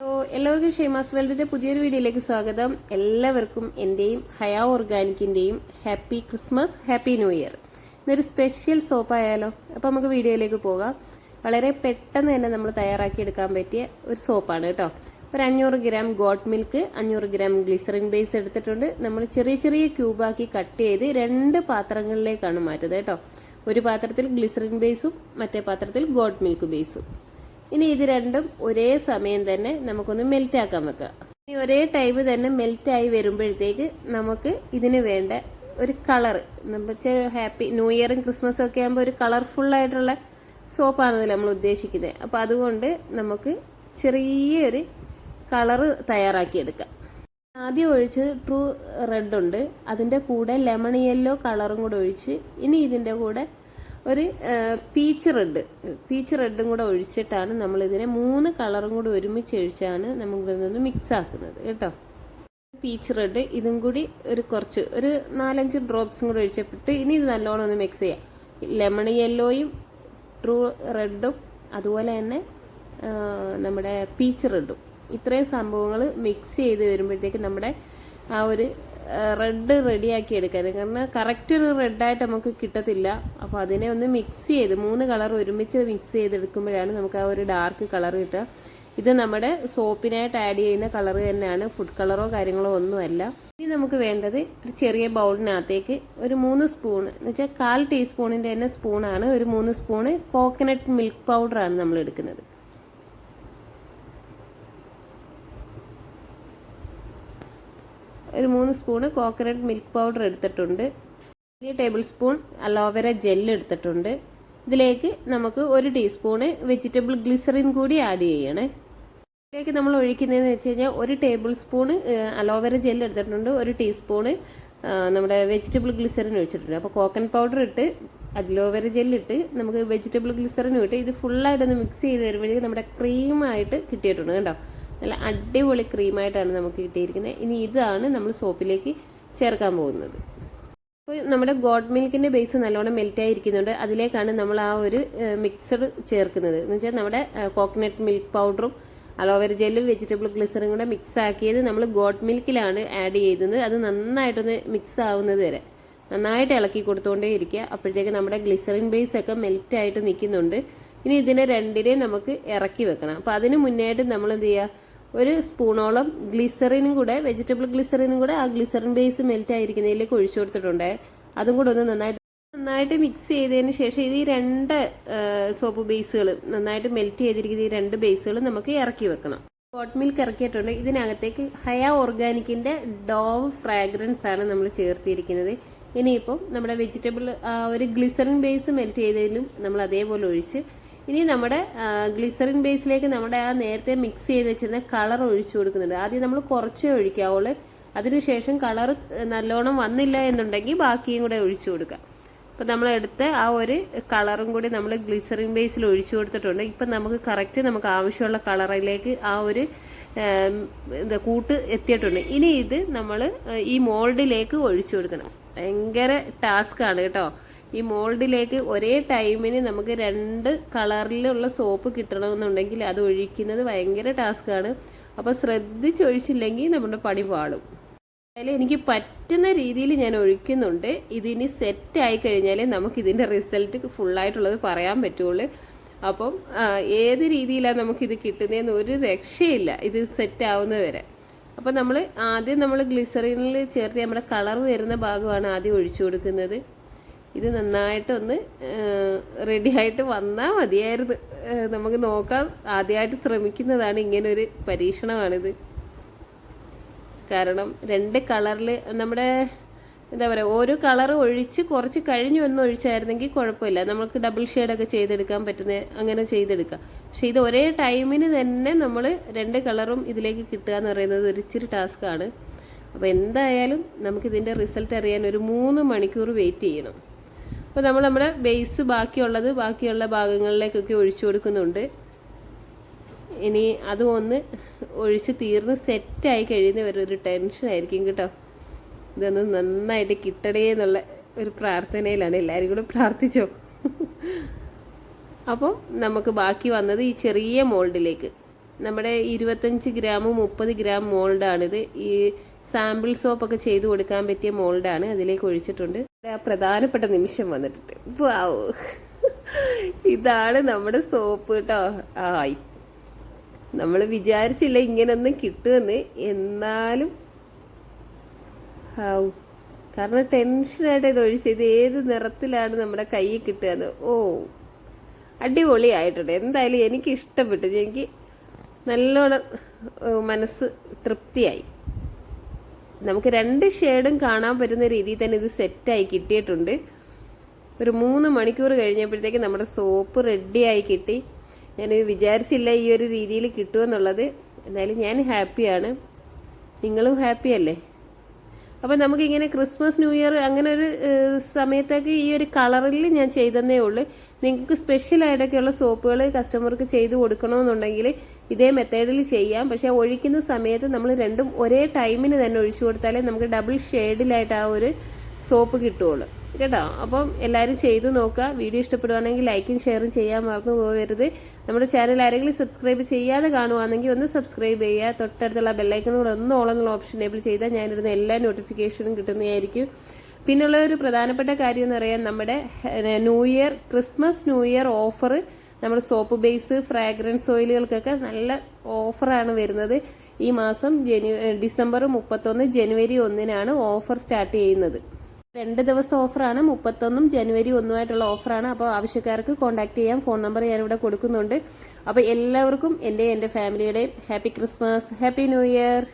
എല്ലാവർക്കും ഷെയ്മാസ് വേൾഡിന്റെ പുതിയൊരു വീഡിയോയിലേക്ക് സ്വാഗതം. എല്ലാവർക്കും എൻ്റെയും ഹയാ ഓർഗാനിക്കിൻ്റെയും happy Christmas, happy new year. ഇന്നൊരു സ്പെഷ്യൽ സോപ്പായാലോ? അപ്പോൾ നമുക്ക് വീഡിയോയിലേക്ക് പോകാം. വളരെ പെട്ടെന്ന് തന്നെ നമ്മൾ തയ്യാറാക്കിയെടുക്കാൻ പറ്റിയ ഒരു സോപ്പാണ് കേട്ടോ. ഒരു 500 gram goat milk, 500 gram glycerin base എടുത്തിട്ടുണ്ട്. നമ്മൾ ചെറിയ ചെറിയ ക്യൂബാക്കി കട്ട് ചെയ്ത് 2 പാത്രങ്ങളിലേക്കാണ് മാറ്റുന്നത് കേട്ടോ. ഒരു പാത്രത്തിൽ ഗ്ലിസറിൻ ബേസും മറ്റേ പാത്രത്തിൽ ഗോട്ട് മിൽക്ക് ബേസും. ഇനി ഇത് രണ്ടും ഒരേ സമയം തന്നെ നമുക്കൊന്ന് മെൽറ്റ് ആക്കാൻ വെക്കുക. ഇനി ഒരേ ടൈം തന്നെ മെൽറ്റായി വരുമ്പോഴത്തേക്ക് നമുക്ക് ഇതിന് വേണ്ട ഒരു കളറ്, നമുക്ക് ഹാപ്പി ന്യൂ ഇയറും ക്രിസ്മസും ഒക്കെ ആകുമ്പോൾ ഒരു കളർഫുള്ളായിട്ടുള്ള സോപ്പാണല്ലോ നമ്മൾ ഉദ്ദേശിക്കുന്നത്. അപ്പോൾ അതുകൊണ്ട് നമുക്ക് ചെറിയൊരു കളറ് തയ്യാറാക്കിയെടുക്കാം. ആദ്യം ഒഴിച്ച് ട്രൂ റെഡ് ഉണ്ട്, അതിൻ്റെ കൂടെ ലെമൺ യെല്ലോ കളറും കൂടെ ഒഴിച്ച് ഇനി ഇതിൻ്റെ കൂടെ ഒരു പീച്ച് റെഡും കൂടെ ഒഴിച്ചിട്ടാണ് നമ്മളിതിനെ 3 കളറും കൂടി ഒരുമിച്ച് ഒഴിച്ചാണ് നമുക്കിതൊന്ന് മിക്സ് ആക്കുന്നത് കേട്ടോ. പീച്ച് റെഡ് ഇതും കൂടി ഒരു 4-5 ഡ്രോപ്സും കൂടി ഒഴിച്ചിട്ട് ഇനി ഇത് നല്ലോണം ഒന്ന് മിക്സ് ചെയ്യാം. ലെമൺ യെല്ലോയും ട്രൂ റെഡും അതുപോലെ തന്നെ നമ്മുടെ പീച്ച് റെഡും ഇത്രയും സംഭവങ്ങൾ മിക്സ് ചെയ്ത് വരുമ്പോഴത്തേക്ക് നമ്മുടെ ആ ഒരു റെഡ് റെഡിയാക്കി എടുക്കാൻ, കാരണം കറക്റ്റ് ഒരു റെഡായിട്ട് നമുക്ക് കിട്ടത്തില്ല. അപ്പോൾ അതിനെ ഒന്ന് മിക്സ് ചെയ്ത് 3 കളർ ഒരുമിച്ച് മിക്സ് ചെയ്തെടുക്കുമ്പോഴാണ് നമുക്ക് ആ ഒരു ഡാർക്ക് കളർ കിട്ടുക. ഇത് നമ്മുടെ സോപ്പിനായിട്ട് ആഡ് ചെയ്യുന്ന കളർ തന്നെയാണ്, ഫുഡ് കളറോ കാര്യങ്ങളോ ഒന്നുമല്ല. ഇനി നമുക്ക് വേണ്ടത് ഒരു ചെറിയ ബൗളിനകത്തേക്ക് ഒരു 3 സ്പൂൺ എന്ന് വെച്ചാൽ 1/4 ടീസ്പൂണിൻ്റെ തന്നെ സ്പൂണാണ്, ഒരു 3 സ്പൂണ് കോക്കനട്ട് മിൽക്ക് പൗഡറാണ് നമ്മൾ എടുക്കുന്നത്. ഒരു 3 സ്പൂണ് കോക്കനട്ട് മിൽക്ക് പൗഡർ എടുത്തിട്ടുണ്ട്. 1 ടേബിൾ സ്പൂൺ അലോവേര ജെല്ല് എടുത്തിട്ടുണ്ട്. ഇതിലേക്ക് നമുക്ക് 1 ടീസ്പൂണ് വെജിറ്റബിൾ ഗ്ലിസറിൻ കൂടി ആഡ് ചെയ്യണേ. ഇതിലേക്ക് നമ്മൾ ഒഴിക്കുന്നതെന്ന് വെച്ച് കഴിഞ്ഞാൽ 1 ടേബിൾ സ്പൂണ് അലോവേര ജെല്ല് എടുത്തിട്ടുണ്ട്, 1 ടീസ്പൂണ് നമ്മുടെ വെജിറ്റബിൾ ഗ്ലിസറിൻ ഒഴിച്ചിട്ടുണ്ട്. അപ്പോൾ കോക്കനട്ട് പൗഡർ ഇട്ട് അലോവേര ജെല്ലിട്ട് നമുക്ക് വെജിറ്റബിൾ ഗ്ലിസറിനും ഇട്ട് ഇത് ഫുള്ളായിട്ടൊന്ന് മിക്സ് ചെയ്ത് വരുമ്പോഴേക്കും നമ്മുടെ ക്രീമായിട്ട് കിട്ടിയിട്ടുണ്ട് കേട്ടോ. നല്ല അടിപൊളി ക്രീമായിട്ടാണ് നമുക്ക് കിട്ടിയിരിക്കുന്നത്. ഇനി ഇതാണ് നമ്മൾ സോപ്പിലേക്ക് ചേർക്കാൻ പോകുന്നത്. അപ്പോൾ നമ്മുടെ ഗോട്ട് മിൽക്കിൻ്റെ ബേസ് നല്ലോണം മെൽറ്റായി ഇരിക്കുന്നുണ്ട്. അതിലേക്കാണ് നമ്മൾ ആ ഒരു മിക്സഡ് ചേർക്കുന്നത്. എന്ന് വെച്ചാൽ നമ്മുടെ കോക്കനട്ട് മിൽക്ക് പൗഡറും അലോവേര ജെല്ലും വെജിറ്റബിൾ ഗ്ലിസറും കൂടെ മിക്സ് ആക്കിയത് നമ്മൾ ഗോട്ട് മിൽക്കിലാണ് ആഡ് ചെയ്യുന്നത്. അത് നന്നായിട്ടൊന്ന് മിക്സ് ആവുന്നത് വരെ നന്നായിട്ട് ഇളക്കി കൊടുത്തുകൊണ്ടേ ഇരിക്കുക. അപ്പോഴത്തേക്ക് നമ്മുടെ ഗ്ലിസറിൻ ബേസ് ഒക്കെ മെൽറ്റായിട്ട് നിൽക്കുന്നുണ്ട്. ഇനി ഇതിനെ രണ്ടിനെയും നമുക്ക് ഇറക്കി വെക്കണം. അപ്പോൾ അതിന് മുന്നേയായിട്ട് നമ്മൾ എന്ത് ചെയ്യുക, 1 സ്പൂണോളം ഗ്ലിസറിനും കൂടെ വെജിറ്റബിൾ ഗ്ലിസറിനും കൂടെ ആ ഗ്ലിസറിൻ ബേസ് മെൽറ്റ് ആയിരിക്കുന്നതിലേക്ക് ഒഴിച്ചു കൊടുത്തിട്ടുണ്ട്. അതും കൂടെ ഒന്ന് നന്നായിട്ട് മിക്സ് ചെയ്തതിന് ശേഷം ഇത് ഈ 2 സോപ്പ് ബേസുകൾ നന്നായിട്ട് മെൽറ്റ് ചെയ്തിരിക്കുന്ന ഈ 2 ബേസുകൾ നമുക്ക് ഇറക്കി വെക്കണം. ഗോട്ട് മിൽക്ക് ഇറക്കിയിട്ടുണ്ട്. ഇതിനകത്തേക്ക് ഹയാ ഓർഗാനിക്കിൻ്റെ ഡോവ് ഫ്രാഗ്രൻസ് ആണ് നമ്മൾ ചേർത്തിരിക്കുന്നത്. ഇനിയിപ്പം നമ്മുടെ വെജിറ്റബിൾ ഒരു ഗ്ലിസറിൻ ബേസ് മെൽറ്റ് ചെയ്തതിലും നമ്മൾ അതേപോലെ ഒഴിച്ച് ഇനി നമ്മുടെ ഗ്ലിസറിൻ ബേസിലേക്ക് നമ്മുടെ ആ നേരത്തെ മിക്സ് ചെയ്ത് വെച്ചിരുന്ന കളർ ഒഴിച്ചു കൊടുക്കുന്നുണ്ട്. ആദ്യം നമ്മൾ കുറച്ചേ ഒഴിക്കാവുള്ളൂ. അതിനുശേഷം കളർ നല്ലോണം വന്നില്ല എന്നുണ്ടെങ്കിൽ ബാക്കിയും കൂടെ ഒഴിച്ചു കൊടുക്കുക. അപ്പം നമ്മളെടുത്ത ആ ഒരു കളറും കൂടി നമ്മൾ ഗ്ലിസറിൻ ബേസിൽ ഒഴിച്ചു കൊടുത്തിട്ടുണ്ട്. ഇപ്പം നമുക്ക് കറക്റ്റ് നമുക്ക് ആവശ്യമുള്ള കളറിലേക്ക് ആ ഒരു കൂട്ട് എത്തിയിട്ടുണ്ട്. ഇനി ഇത് നമ്മൾ ഈ മോൾഡിലേക്ക് ഒഴിച്ചു കൊടുക്കണം. ഭയങ്കര ടാസ്ക്കാണ് കേട്ടോ. ഈ മോൾഡിലേക്ക് ഒരേ ടൈമിന് നമുക്ക് 2 കളറിലുള്ള സോപ്പ് കിട്ടണമെന്നുണ്ടെങ്കിൽ അത് ഒഴിക്കുന്നത് ഭയങ്കര ടാസ്ക്കാണ്. അപ്പോൾ ശ്രദ്ധിച്ചൊഴിച്ചില്ലെങ്കിൽ നമ്മുടെ പണി പാടും. അതിൽ എനിക്ക് പറ്റുന്ന രീതിയിൽ ഞാൻ ഒഴിക്കുന്നുണ്ട്. ഇതിനി സെറ്റ് ആയി കഴിഞ്ഞാലേ നമുക്കിതിൻ്റെ റിസൾട്ട് ഫുള്ളായിട്ടുള്ളത് പറയാൻ പറ്റുള്ളൂ. അപ്പം ഏത് രീതിയിലാണ് നമുക്കിത് കിട്ടുന്നതെന്ന് ഒരു രക്ഷയില്ല ഇത് സെറ്റ് ആവുന്നവരെ. അപ്പോൾ നമ്മൾ ഗ്ലിസറിനിൽ ചേർത്ത് നമ്മുടെ കളർ വരുന്ന ഭാഗമാണ് ആദ്യം ഒഴിച്ചു കൊടുക്കുന്നത്. ഇത് നന്നായിട്ടൊന്ന് റെഡിയായിട്ട് വന്നാൽ മതിയായിരുന്നു. നമുക്ക് നോക്കാം. ആദ്യമായിട്ട് ശ്രമിക്കുന്നതാണ്, ഇങ്ങനൊരു പരീക്ഷണമാണിത്. കാരണം 2 കളറിൽ നമ്മുടെ എന്താ പറയുക, ഓരോ കളർ ഒഴിച്ച് കുറച്ച് കഴിഞ്ഞു ഒന്ന് ഒഴിച്ചായിരുന്നെങ്കിൽ കുഴപ്പമില്ല, നമുക്ക് ഡബിൾ ഷെയ്ഡൊക്കെ ചെയ്തെടുക്കാൻ പറ്റുന്ന അങ്ങനെ ചെയ്തെടുക്കാം. പക്ഷെ ഇത് ഒരേ ടൈമിന് തന്നെ നമ്മൾ 2 കളറും ഇതിലേക്ക് കിട്ടുക എന്ന് പറയുന്നത് ഒരു ഇച്ചിരി ടാസ്ക്കാണ്. അപ്പോൾ എന്തായാലും നമുക്കിതിൻ്റെ റിസൾട്ട് അറിയാൻ ഒരു 3 മണിക്കൂർ വെയിറ്റ് ചെയ്യണം. അപ്പോൾ നമ്മുടെ ബേസ് ബാക്കിയുള്ള ഭാഗങ്ങളിലേക്കൊക്കെ ഒഴിച്ചു കൊടുക്കുന്നുണ്ട്. ഇനി അതും ഒന്ന് ഒഴിച്ച് തീർന്ന് സെറ്റായി കഴിയുന്നവരെ ഒരു ടെൻഷനായിരിക്കും കേട്ടോ. ഇതൊന്ന് നന്നായിട്ട് കിട്ടണേ എന്നുള്ള ഒരു പ്രാർത്ഥനയിലാണ്. എല്ലാവരും കൂടെ പ്രാർത്ഥിച്ചോ. അപ്പോൾ നമുക്ക് ബാക്കി വന്നത് ഈ ചെറിയ മോൾഡിലേക്ക് നമ്മുടെ 25 ഗ്രാം 30 ഗ്രാം മോൾഡാണിത്. ഈ സാമ്പിൾ സോപ്പൊക്കെ ചെയ്ത് കൊടുക്കാൻ പറ്റിയ മോൾഡാണ്. അതിലേക്ക് ഒഴിച്ചിട്ടുണ്ട്. ആ പ്രധാനപ്പെട്ട നിമിഷം വന്നിട്ടുണ്ട്. വാവ്, ഇതാണ് നമ്മുടെ സോപ്പ് കേട്ടോ. നമ്മൾ വിചാരിച്ചില്ല ഇങ്ങനൊന്നും കിട്ടുമെന്ന്. എന്നാലും കാരണം ടെൻഷനായിട്ട് ഇത് ഒഴിച്ച് ഇത് ഏത് നിറത്തിലാണ് നമ്മുടെ കയ്യിൽ കിട്ടുകയെന്ന്. അടിപൊളിയായിട്ടുണ്ട്. എന്തായാലും എനിക്ക് ഇഷ്ടപ്പെട്ടു. എനിക്ക് നല്ലോണം മനസ്സ് തൃപ്തിയായി. നമുക്ക് 2 ഷെയ്ഡും കാണാൻ പറ്റുന്ന രീതിയിൽ തന്നെ ഇത് സെറ്റായി കിട്ടിയിട്ടുണ്ട്. ഒരു 3 മണിക്കൂർ കഴിഞ്ഞപ്പോഴത്തേക്ക് നമ്മുടെ സോപ്പ് റെഡിയായി കിട്ടി. ഞാൻ വിചാരിച്ചില്ല ഈ ഒരു രീതിയിൽ കിട്ടുമെന്നുള്ളത്. എന്തായാലും ഞാൻ ഹാപ്പിയാണ്. നിങ്ങളും ഹാപ്പിയല്ലേ? അപ്പം നമുക്കിങ്ങനെ ക്രിസ്മസ് ന്യൂ ഇയർ അങ്ങനെ ഒരു സമയത്തേക്ക് ഈ ഒരു കളറിൽ ഞാൻ ചെയ്തതേ ഉള്ളൂ. നിങ്ങൾക്ക് സ്പെഷ്യലായിട്ടൊക്കെയുള്ള സോപ്പുകൾ കസ്റ്റമർക്ക് ചെയ്ത് കൊടുക്കണമെന്നുണ്ടെങ്കിൽ ഇതേ മെത്തേഡിൽ ചെയ്യാം. പക്ഷെ ഒഴിക്കുന്ന സമയത്ത് നമ്മൾ രണ്ടും ഒരേ ടൈമിന് തന്നെ ഒഴിച്ചു കൊടുത്താലേ നമുക്ക് ഡബിൾ ഷെയ്ഡിലായിട്ട് ആ ഒരു സോപ്പ് കിട്ടുള്ളൂ കേട്ടോ. അപ്പം എല്ലാവരും ചെയ്തു നോക്കുക. വീഡിയോ ഇഷ്ടപ്പെടുവാണെങ്കിൽ ലൈക്കും ഷെയറും ചെയ്യാൻ മറന്നു പോകരുത്. നമ്മുടെ ചാനൽ ആരെങ്കിലും സബ്സ്ക്രൈബ് ചെയ്യാതെ കാണുവാണെങ്കിൽ ഒന്ന് സബ്സ്ക്രൈബ് ചെയ്യുക. തൊട്ടടുത്തുള്ള ബെല്ലൈക്കണോട് ഒന്ന് ഓൾ എന്നുള്ള ഓപ്ഷൻ എനേബിൾ ചെയ്താൽ ഞാനിടുന്ന എല്ലാ നോട്ടിഫിക്കേഷനും കിട്ടുന്നതായിരിക്കും. പിന്നുള്ള ഒരു പ്രധാനപ്പെട്ട കാര്യം എന്ന് പറയാൻ നമ്മുടെ ക്രിസ്മസ് ന്യൂ ഇയർ ഓഫർ നമ്മുടെ സോപ്പ് ബേസ് ഫ്രാഗ്രൻസ് ഓയിലുകൾക്കൊക്കെ നല്ല ഓഫറാണ് വരുന്നത്. ഈ മാസം ഡിസംബർ 31 ജനുവരി 1 ഓഫർ സ്റ്റാർട്ട് ചെയ്യുന്നത്. 2 ദിവസം ഓഫറാണ്. 31 ജനുവരി 1 ഓഫറാണ്. അപ്പോൾ ആവശ്യക്കാർക്ക് കോൺടാക്ട് ചെയ്യാം. ഫോൺ നമ്പർ ഞാനിവിടെ കൊടുക്കുന്നുണ്ട്. അപ്പോൾ എല്ലാവർക്കും എൻ്റെ ഫാമിലിയുടെയും happy Christmas, happy new year.